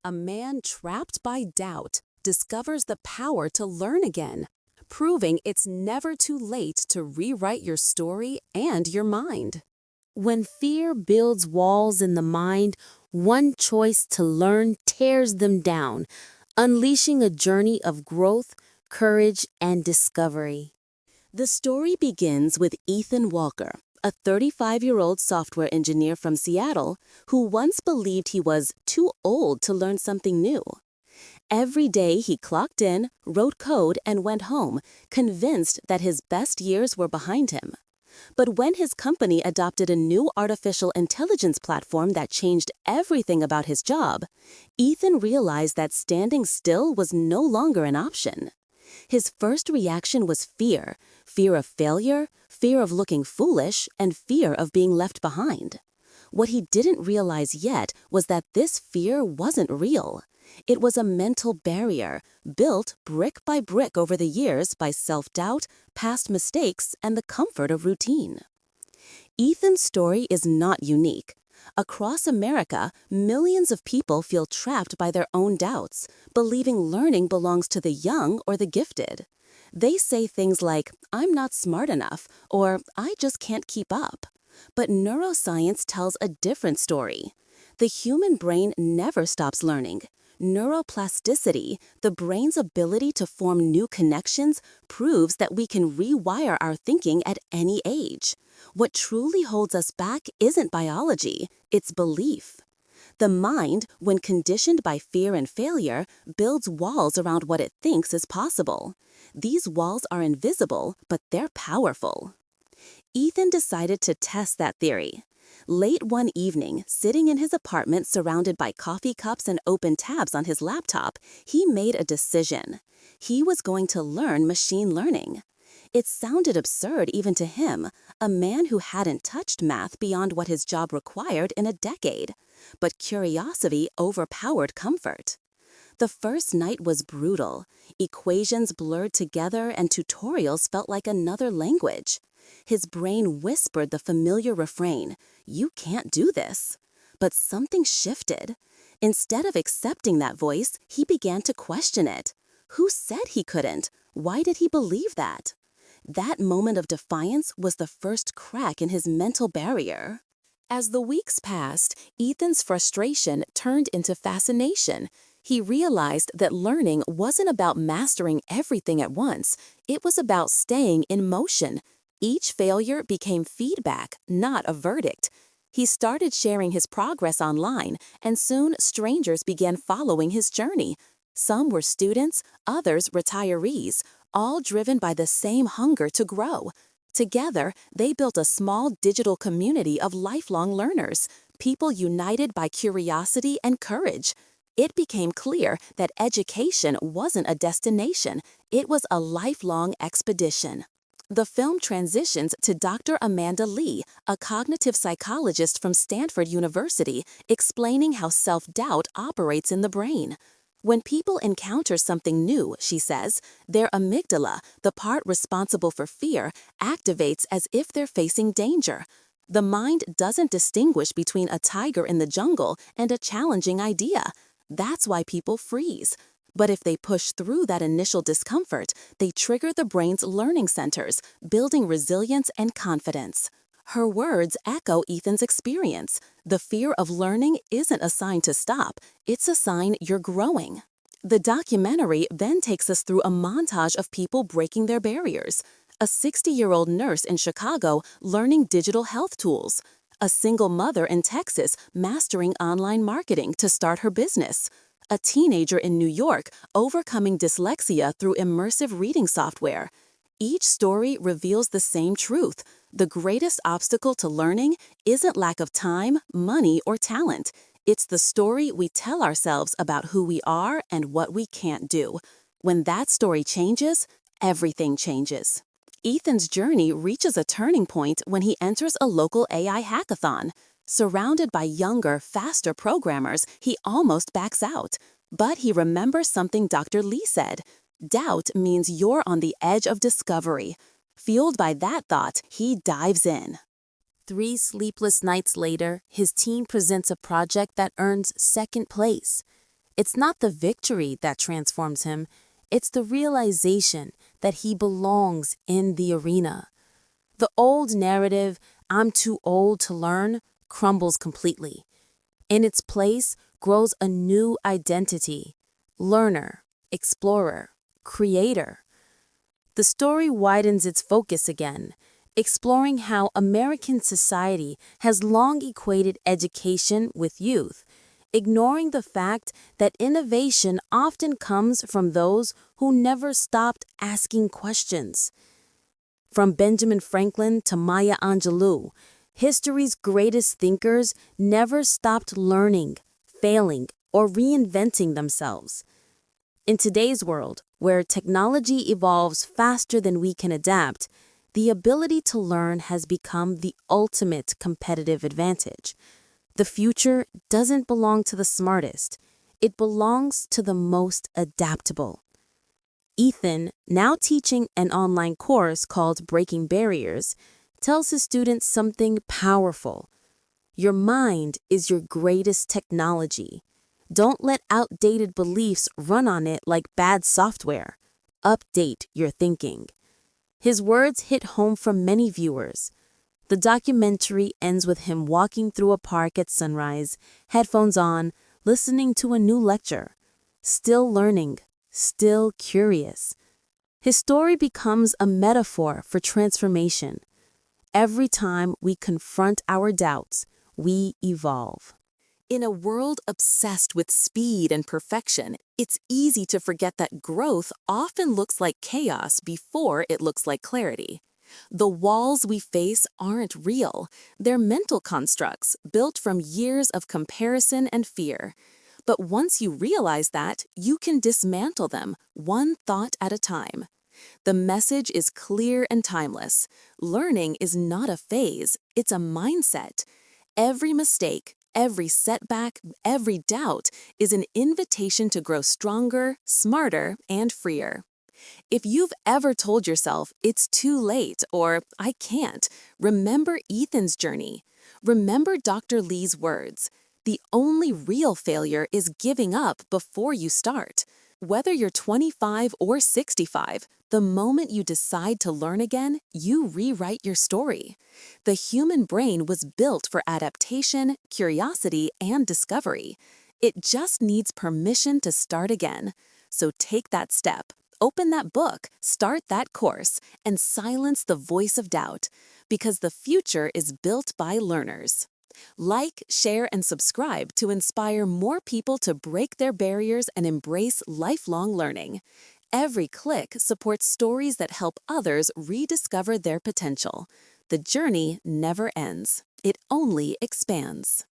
A man trapped by doubt discovers the power to learn again, proving it's never too late to rewrite your story and your mind. When fear builds walls in the mind, one choice to learn tears them down, unleashing a journey of growth, courage, and discovery. The story begins with Ethan Walker, a 35-year-old software engineer from Seattle who once believed he was too old to learn something new. Every day he clocked in, wrote code, and went home, convinced that his best years were behind him. But when his company adopted a new artificial intelligence platform that changed everything about his job, Ethan realized that standing still was no longer an option. His first reaction was fear of failure, fear of looking foolish, and fear of being left behind. What he didn't realize yet was that this fear wasn't real. It was a mental barrier, built brick by brick over the years by self-doubt, past mistakes, and the comfort of routine. Ethan's story is not unique. Across America, millions of people feel trapped by their own doubts, believing learning belongs to the young or the gifted. They say things like, "I'm not smart enough," or "I just can't keep up." But neuroscience tells a different story. The human brain never stops learning. Neuroplasticity, the brain's ability to form new connections, proves that we can rewire our thinking at any age. What truly holds us back isn't biology, it's belief. The mind, when conditioned by fear and failure, builds walls around what it thinks is possible. These walls are invisible, but they're powerful. Ethan decided to test that theory. Late one evening, sitting in his apartment surrounded by coffee cups and open tabs on his laptop, he made a decision. He was going to learn machine learning. It sounded absurd even to him, a man who hadn't touched math beyond what his job required in a decade. But curiosity overpowered comfort. The first night was brutal. Equations blurred together and tutorials felt like another language. His brain whispered the familiar refrain, "You can't do this." But something shifted. Instead of accepting that voice, he began to question it. Who said he couldn't? Why did he believe that? That moment of defiance was the first crack in his mental barrier. As the weeks passed, Ethan's frustration turned into fascination. He realized that learning wasn't about mastering everything at once. It was about staying in motion. Each failure became feedback, not a verdict. He started sharing his progress online, and soon strangers began following his journey. Some were students, others retirees, all driven by the same hunger to grow. Together, they built a small digital community of lifelong learners, people united by curiosity and courage. It became clear that education wasn't a destination, it was a lifelong expedition. The film transitions to Dr. Amanda Lee, a cognitive psychologist from Stanford University, explaining how self-doubt operates in the brain. When people encounter something new, she says, their amygdala, the part responsible for fear, activates as if they're facing danger. The mind doesn't distinguish between a tiger in the jungle and a challenging idea. That's why people freeze. But if they push through that initial discomfort, they trigger the brain's learning centers, building resilience and confidence. Her words echo Ethan's experience. The fear of learning isn't a sign to stop, it's a sign you're growing. The documentary then takes us through a montage of people breaking their barriers. A 60-year-old nurse in Chicago learning digital health tools. A single mother in Texas mastering online marketing to start her business. A teenager in New York overcoming dyslexia through immersive reading software. Each story reveals the same truth. The greatest obstacle to learning isn't lack of time, money, or talent. It's the story we tell ourselves about who we are and what we can't do. When that story changes, everything changes. Ethan's journey reaches a turning point when he enters a local AI hackathon. Surrounded by younger, faster programmers, he almost backs out. But he remembers something Dr. Lee said. Doubt means you're on the edge of discovery. Fueled by that thought, he dives in. 3 sleepless nights later, his team presents a project that earns second place. It's not the victory that transforms him, it's the realization that he belongs in the arena. The old narrative, "I'm too old to learn," crumbles completely. In its place grows a new identity: learner, explorer, creator. The story widens its focus again, exploring how American society has long equated education with youth, ignoring the fact that innovation often comes from those who never stopped asking questions. From Benjamin Franklin to Maya Angelou, history's greatest thinkers never stopped learning, failing, or reinventing themselves. In today's world, where technology evolves faster than we can adapt, the ability to learn has become the ultimate competitive advantage. The future doesn't belong to the smartest, it belongs to the most adaptable. Ethan, now teaching an online course called Breaking Barriers, tells his students something powerful. Your mind is your greatest technology. Don't let outdated beliefs run on it like bad software. Update your thinking. His words hit home for many viewers. The documentary ends with him walking through a park at sunrise, headphones on, listening to a new lecture. Still learning, still curious. His story becomes a metaphor for transformation. Every time we confront our doubts, we evolve. In a world obsessed with speed and perfection, it's easy to forget that growth often looks like chaos before it looks like clarity. The walls we face aren't real. They're mental constructs built from years of comparison and fear. But once you realize that, you can dismantle them, one thought at a time. The message is clear and timeless. Learning is not a phase, it's a mindset. Every mistake, every setback, every doubt is an invitation to grow stronger, smarter, and freer. If you've ever told yourself, "It's too late," or "I can't," remember Ethan's journey. Remember Dr. Lee's words: "The only real failure is giving up before you start." Whether you're 25 or 65, the moment you decide to learn again, you rewrite your story. The human brain was built for adaptation, curiosity, and discovery. It just needs permission to start again. So take that step. Open that book, start that course, and silence the voice of doubt, because the future is built by learners. Like, share, and subscribe to inspire more people to break their barriers and embrace lifelong learning. Every click supports stories that help others rediscover their potential. The journey never ends. It only expands.